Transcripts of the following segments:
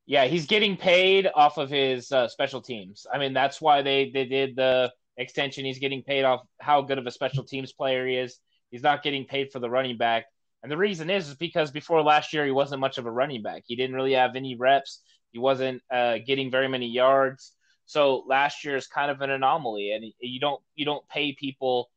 Yeah, he's getting paid off of his special teams. I mean, that's why they did the extension. He's getting paid off how good of a special teams player he is. He's not getting paid for the running back. And the reason is because before last year, he wasn't much of a running back. He didn't really have any reps. He wasn't getting very many yards. So last year is kind of an anomaly, and you don't pay people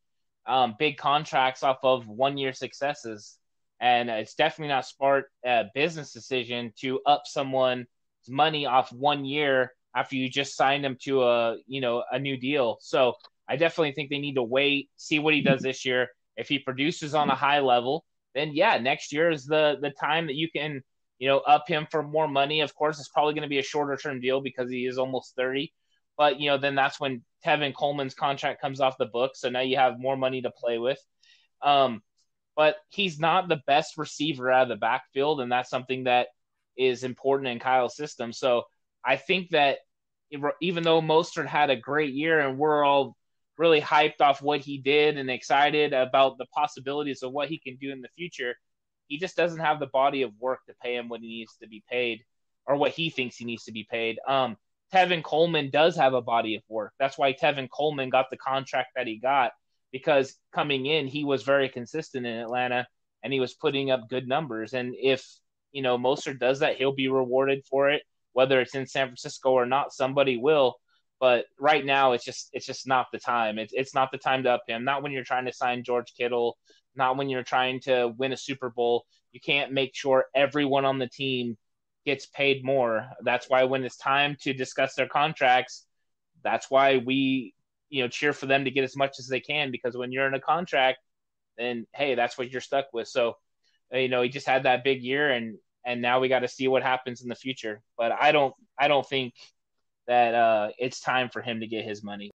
big contracts off of 1 year successes. And it's definitely not smart business decision to up someone's money off 1 year after you just signed him to a new deal. So I definitely think they need to wait, see what he does this year. If he produces on a high level, then yeah, next year is the time that you can up him for more money. Of course, it's probably going to be a shorter term deal because he is almost 30. But then that's when Tevin Coleman's contract comes off the book. So now you have more money to play with. Um, but he's not the best receiver out of the backfield, and that's something that is important in Kyle's system. So I think that even though Mostert had a great year and we're all really hyped off what he did and excited about the possibilities of what he can do in the future, he just doesn't have the body of work to pay him what he needs to be paid or what he thinks he needs to be paid. Tevin Coleman does have a body of work. That's why Tevin Coleman got the contract that he got, because coming in, he was very consistent in Atlanta and he was putting up good numbers. And if, Mostert does that, he'll be rewarded for it, whether it's in San Francisco or not, somebody will. But right now, it's just not the time. It's not the time to up him. Not when you're trying to sign George Kittle. Not when you're trying to win a Super Bowl. You can't make sure everyone on the team gets paid more. That's why when it's time to discuss their contracts, that's why we cheer for them to get as much as they can, because when you're in a contract, then hey, that's what you're stuck with. So he just had that big year, and now we got to see what happens in the future. But I don't think that it's time for him to get his money.